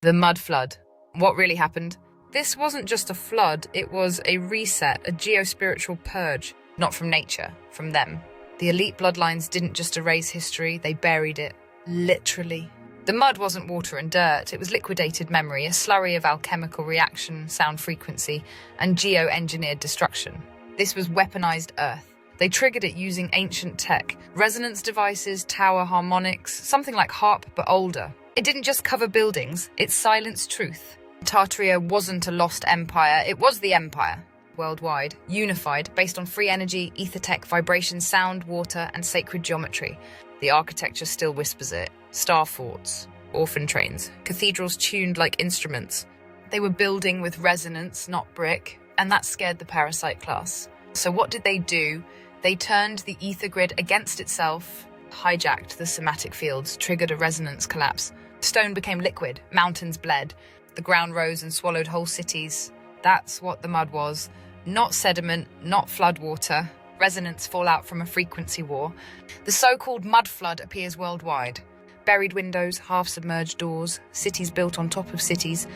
The mud flood. What really happened? This wasn't just a flood, it was a reset, a geospiritual purge. Not from nature, from them. The elite bloodlines didn't just erase history, they buried it. Literally. The mud wasn't water and dirt, it was liquidated memory, a slurry of alchemical reaction, sound frequency, and geo-engineered destruction. This was weaponized Earth. They triggered it using ancient tech, resonance devices, tower harmonics, something like harp but older. It didn't just cover buildings, it silenced truth. Tartaria wasn't a lost empire, it was the empire. Worldwide, unified, based on free energy, ether tech, vibration, sound, water, and sacred geometry. The architecture still whispers it. Star forts, orphan trains, cathedrals tuned like instruments. They were building with resonance, not brick, and that scared the parasite class. So what did they do? They turned the ether grid against itself, hijacked the somatic fields, triggered a resonance collapse. Stone became liquid, mountains bled, the ground rose and swallowed whole cities. That's what the mud was. Not sediment, not floodwater, resonance fallout from a frequency war. The so-called mud flood appears worldwide. Buried windows, half-submerged doors, cities built on top of cities,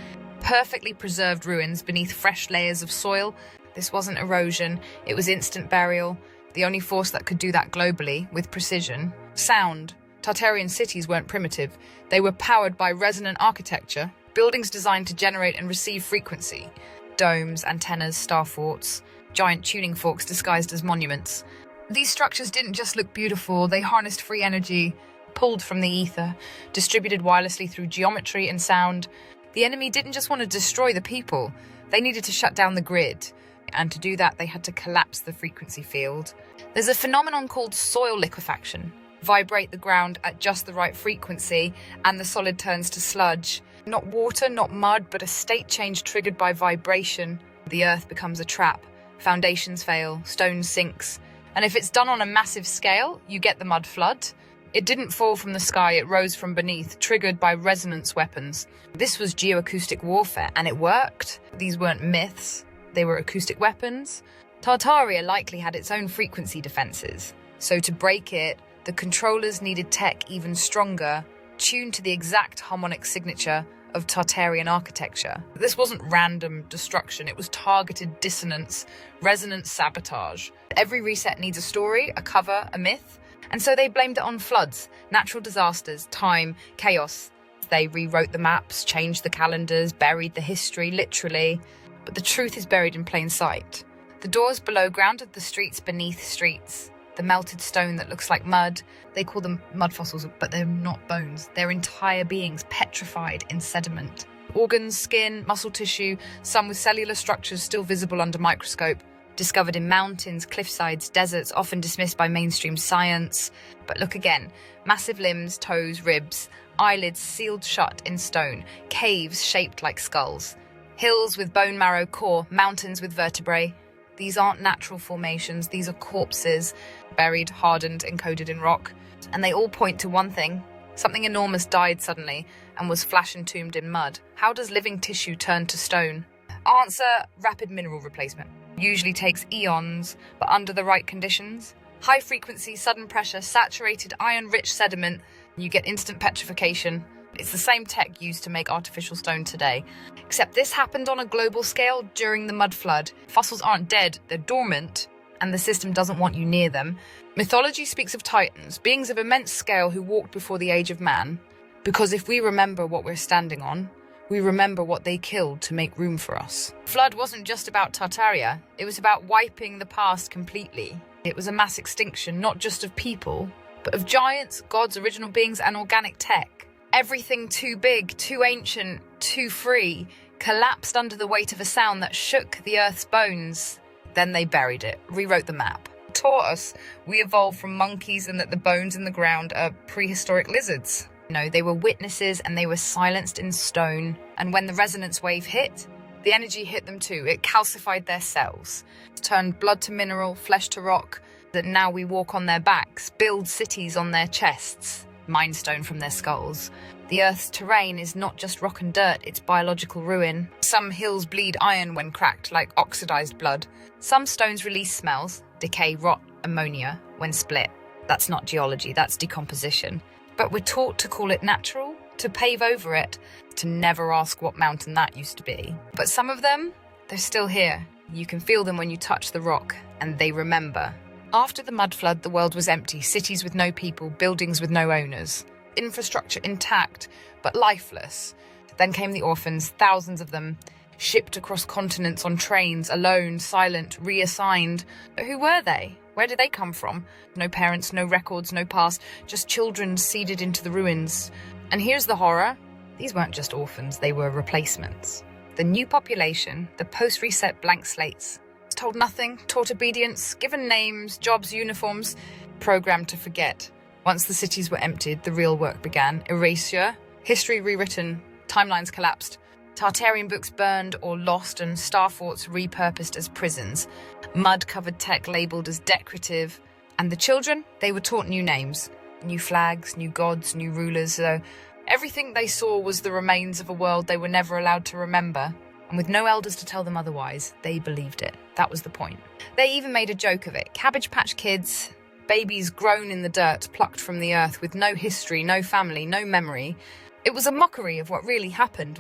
perfectly preserved ruins beneath fresh layers of soil. This wasn't erosion, it was instant burial. The only force that could do that globally, with precision. Sound. Tartarian cities weren't primitive. They were powered by resonant architecture, buildings designed to generate and receive frequency. Domes, antennas, star forts, giant tuning forks disguised as monuments. These structures didn't just look beautiful, they harnessed free energy, pulled from the ether, distributed wirelessly through geometry and sound. The enemy didn't just want to destroy the people, they needed to shut down the grid. And to do that, they had to collapse the frequency field. There's a phenomenon called soil liquefaction. Vibrate the ground at just the right frequency, and the solid turns to sludge. Not water, not mud, but a state change triggered by vibration. The earth becomes a trap. Foundations fail, stone sinks. And if it's done on a massive scale, you get the mud flood. It didn't fall from the sky, it rose from beneath, triggered by resonance weapons. This was geoacoustic warfare, and it worked. These weren't myths, they were acoustic weapons. Tartaria likely had its own frequency defenses. So to break it, the controllers needed tech even stronger, tuned to the exact harmonic signature of Tartarian architecture. This wasn't random destruction, it was targeted dissonance, resonance sabotage. Every reset needs a story, a cover, a myth, and so they blamed it on floods, natural disasters, time, chaos. They rewrote the maps, changed the calendars, buried the history, literally. But the truth is buried in plain sight. The doors below grounded the streets beneath streets. The melted stone that looks like mud. They call them mud fossils, but they're not bones. They're entire beings petrified in sediment. Organs, skin, muscle tissue, some with cellular structures still visible under microscope. Discovered in mountains, cliffsides, deserts, often dismissed by mainstream science. But look again. Massive limbs, toes, ribs, eyelids sealed shut in stone. Caves shaped like skulls. Hills with bone marrow core, mountains with vertebrae. These aren't natural formations, these are corpses, buried, hardened, encoded in rock. And they all point to one thing. Something enormous died suddenly and was flash entombed in mud. How does living tissue turn to stone? Answer, rapid mineral replacement. Usually takes eons, but under the right conditions. High frequency, sudden pressure, saturated iron-rich sediment. You get instant petrification. It's the same tech used to make artificial stone today. Except this happened on a global scale during the mud flood. Fossils aren't dead, they're dormant, and the system doesn't want you near them. Mythology speaks of titans, beings of immense scale who walked before the age of man. Because if we remember what we're standing on, we remember what they killed to make room for us. Flood wasn't just about Tartaria, it was about wiping the past completely. It was a mass extinction, not just of people, but of giants, gods, original beings, and organic tech. Everything too big, too ancient, too free, collapsed under the weight of a sound that shook the Earth's bones. Then they buried it, rewrote the map. Taught us we evolved from monkeys and that the bones in the ground are prehistoric lizards. No, they were witnesses and they were silenced in stone. And when the resonance wave hit, the energy hit them too. It calcified their cells, turned blood to mineral, flesh to rock. That now we walk on their backs, build cities on their chests. Mind stone from their skulls. The Earth's terrain is not just rock and dirt, it's biological ruin. Some hills bleed iron when cracked, like oxidized blood. Some stones release smells, decay, rot, ammonia, when split. That's not geology, that's decomposition. But we're taught to call it natural, to pave over it, to never ask what mountain that used to be. But some of them, they're still here. You can feel them when you touch the rock, and they remember. After the mud flood, the world was empty, cities with no people, buildings with no owners, infrastructure intact, but lifeless. Then came the orphans, thousands of them, shipped across continents on trains, alone, silent, reassigned. But who were they? Where did they come from? No parents, no records, no past, just children seeded into the ruins. And here's the horror. These weren't just orphans, they were replacements. The new population, the post-reset blank slates, told nothing, taught obedience, given names, jobs, uniforms, programmed to forget. Once the cities were emptied, the real work began. Erasure, history rewritten, timelines collapsed, Tartarian books burned or lost, and star forts repurposed as prisons, mud-covered tech labelled as decorative. And the children, they were taught new names, new flags, new gods, new rulers, so everything they saw was the remains of a world they were never allowed to remember. And with no elders to tell them otherwise, they believed it. That was the point. They even made a joke of it. Cabbage Patch Kids, babies grown in the dirt, plucked from the earth with no history, no family, no memory. It was a mockery of what really happened,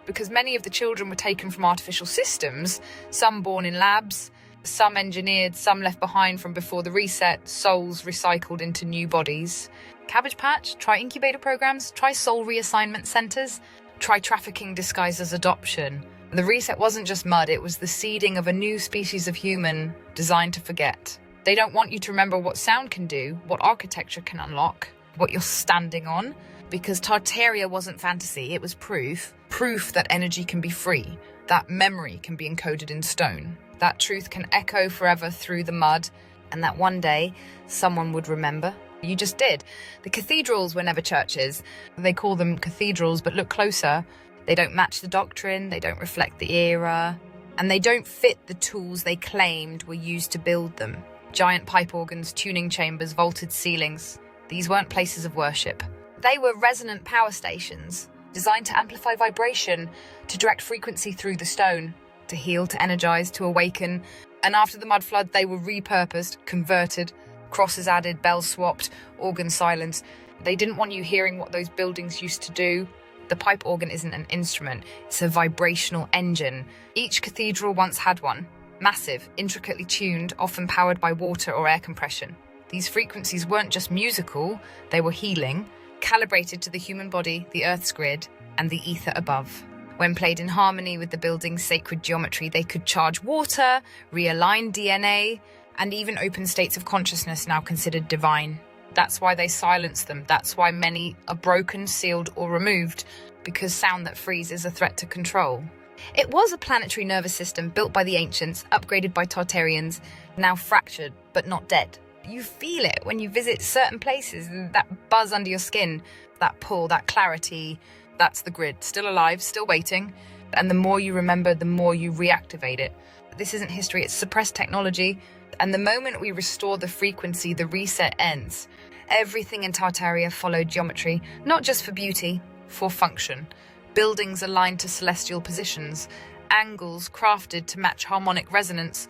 because many of the children were taken from artificial systems, some born in labs, some engineered, some left behind from before the reset, souls recycled into new bodies. Cabbage Patch, try incubator programs, try soul reassignment centres, try trafficking disguised as adoption. The reset wasn't just mud, it was the seeding of a new species of human designed to forget. They don't want you to remember what sound can do, what architecture can unlock, what you're standing on, because Tartaria wasn't fantasy, it was proof that energy can be free, that memory can be encoded in stone, that truth can echo forever through the mud, and that one day someone would remember. You just did. The cathedrals were never churches. They call them cathedrals, but look closer. They don't match the doctrine, they don't reflect the era, and they don't fit the tools they claimed were used to build them. Giant pipe organs, tuning chambers, vaulted ceilings. These weren't places of worship. They were resonant power stations, designed to amplify vibration, to direct frequency through the stone, to heal, to energize, to awaken. And after the mud flood, they were repurposed, converted, crosses added, bells swapped, organs silenced. They didn't want you hearing what those buildings used to do. The pipe organ isn't an instrument, it's a vibrational engine. Each cathedral once had one. Massive, intricately tuned, often powered by water or air compression. These frequencies weren't just musical, they were healing, calibrated to the human body, the Earth's grid, and the ether above. When played in harmony with the building's sacred geometry, they could charge water, realign DNA, and even open states of consciousness now considered divine. That's why they silence them. That's why many are broken, sealed, or removed, because sound that frees is a threat to control. It was a planetary nervous system built by the ancients, upgraded by Tartarians, now fractured, but not dead. You feel it when you visit certain places, that buzz under your skin, that pull, that clarity. That's the grid, still alive, still waiting. And the more you remember, the more you reactivate it. This isn't history, it's suppressed technology. And the moment we restore the frequency, the reset ends. Everything in Tartaria followed geometry, not just for beauty, for function. Buildings aligned to celestial positions, angles crafted to match harmonic resonance,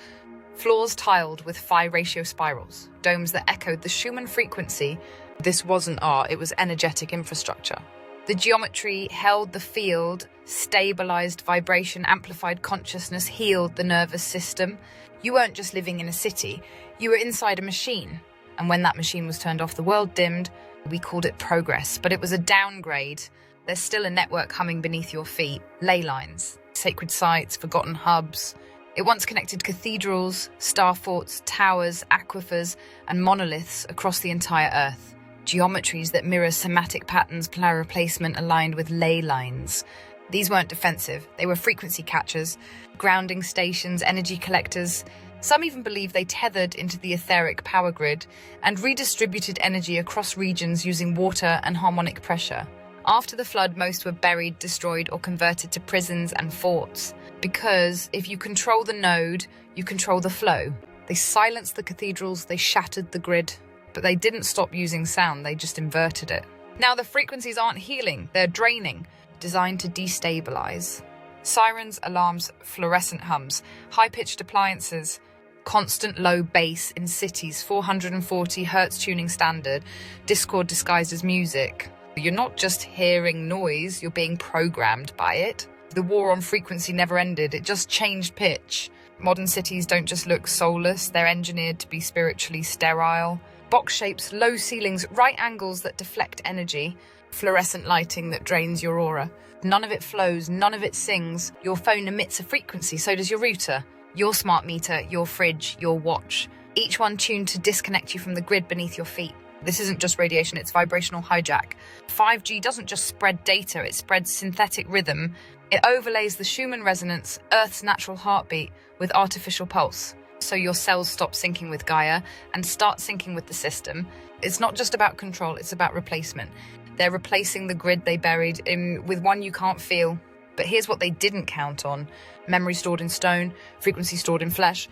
floors tiled with phi ratio spirals, domes that echoed the Schumann frequency. This wasn't art, it was energetic infrastructure. The geometry held the field, stabilized vibration, amplified consciousness, healed the nervous system. You weren't just living in a city, you were inside a machine. And when that machine was turned off, the world dimmed. We called it progress, but it was a downgrade. There's still a network humming beneath your feet, ley lines, sacred sites, forgotten hubs. It once connected cathedrals, star forts, towers, aquifers, and monoliths across the entire Earth. Geometries that mirror somatic patterns, polar replacement aligned with ley lines. These weren't defensive, they were frequency catchers, grounding stations, energy collectors. Some even believe they tethered into the etheric power grid and redistributed energy across regions using water and harmonic pressure. After the flood, most were buried, destroyed, or converted to prisons and forts. Because if you control the node, you control the flow. They silenced the cathedrals, they shattered the grid. But they didn't stop using sound, they just inverted it. Now the frequencies aren't healing, they're draining, designed to destabilize. Sirens, alarms, fluorescent hums, high-pitched appliances, constant low bass in cities, 440 Hz tuning standard, discord disguised as music. You're not just hearing noise, you're being programmed by it. The war on frequency never ended, it just changed pitch. Modern cities don't just look soulless, they're engineered to be spiritually sterile. Box shapes, low ceilings, right angles that deflect energy, fluorescent lighting that drains your aura. None of it flows, none of it sings. Your phone emits a frequency, so does your router, your smart meter, your fridge, your watch. Each one tuned to disconnect you from the grid beneath your feet. This isn't just radiation, it's vibrational hijack. 5G doesn't just spread data, it spreads synthetic rhythm. It overlays the Schumann resonance, Earth's natural heartbeat, with artificial pulse. So your cells stop syncing with Gaia and start syncing with the system. It's not just about control, it's about replacement. They're replacing the grid they buried with one you can't feel. But here's what they didn't count on. Memory stored in stone, frequency stored in flesh.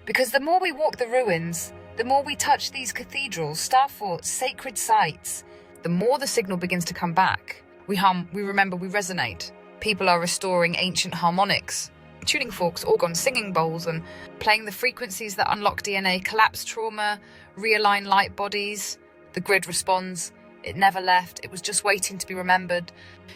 Because the more we walk the ruins, the more we touch these cathedrals, star forts, sacred sites, the more the signal begins to come back. We hum, we remember, we resonate. People are restoring ancient harmonics, tuning forks, organs, singing bowls, and playing the frequencies that unlock DNA, collapse trauma, realign light bodies. The grid responds. It never left. It was just waiting to be remembered.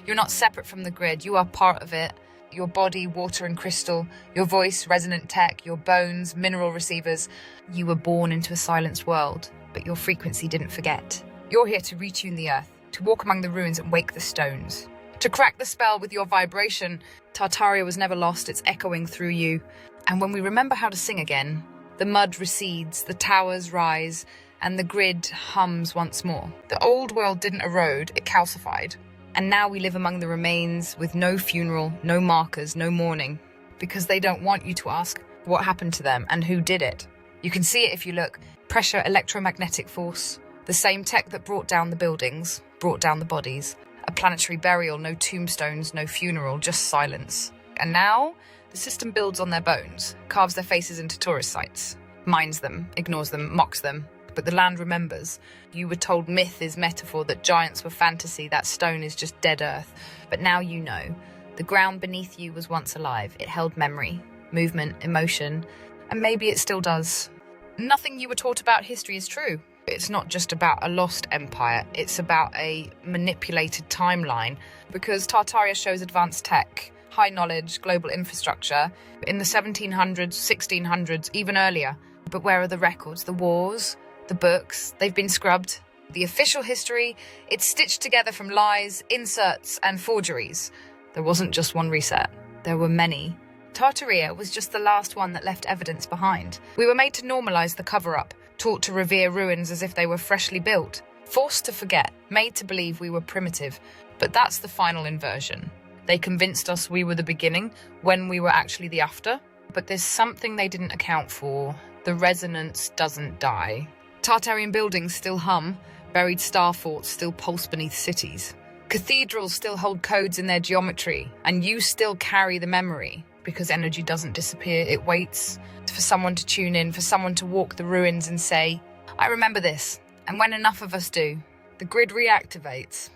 You're not separate from the grid. You are part of it. Your body, water and crystal, your voice, resonant tech, your bones, mineral receivers. You were born into a silenced world, but your frequency didn't forget. You're here to retune the earth, to walk among the ruins and wake the stones. To crack the spell with your vibration. Tartaria was never lost, it's echoing through you. And when we remember how to sing again, the mud recedes, the towers rise, and the grid hums once more. The old world didn't erode, it calcified. And now we live among the remains with no funeral, no markers, no mourning. Because they don't want you to ask what happened to them and who did it. You can see it if you look. Pressure, electromagnetic force. The same tech that brought down the buildings, brought down the bodies. A planetary burial, no tombstones, no funeral, just silence. And now, the system builds on their bones, carves their faces into tourist sites, mines them, ignores them, mocks them. But the land remembers. You were told myth is metaphor, that giants were fantasy, that stone is just dead earth. But now you know. The ground beneath you was once alive. It held memory, movement, emotion, and maybe it still does. Nothing you were taught about history is true. It's not just about a lost empire, it's about a manipulated timeline. Because Tartaria shows advanced tech, high knowledge, global infrastructure, in the 1700s, 1600s, even earlier. But where are the records, the wars, the books? They've been scrubbed. The official history, it's stitched together from lies, inserts, and forgeries. There wasn't just one reset. There were many. Tartaria was just the last one that left evidence behind. We were made to normalize the cover-up, taught to revere ruins as if they were freshly built, forced to forget, made to believe we were primitive. But that's the final inversion. They convinced us we were the beginning when we were actually the after. But there's something they didn't account for. The resonance doesn't die. Tartarian buildings still hum, buried star forts still pulse beneath cities. Cathedrals still hold codes in their geometry, and you still carry the memory, because energy doesn't disappear, it waits for someone to tune in, for someone to walk the ruins and say, I remember this. And when enough of us do, the grid reactivates.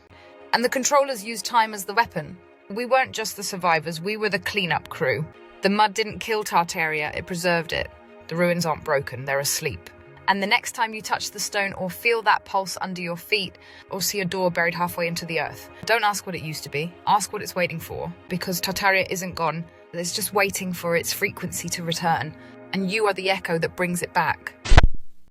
And the controllers use time as the weapon. We weren't just the survivors, we were the cleanup crew. The mud didn't kill Tartaria, it preserved it. The ruins aren't broken, they're asleep. And the next time you touch the stone or feel that pulse under your feet or see a door buried halfway into the earth, don't ask what it used to be, ask what it's waiting for. Because Tartaria isn't gone, it's just waiting for its frequency to return. And you are the echo that brings it back.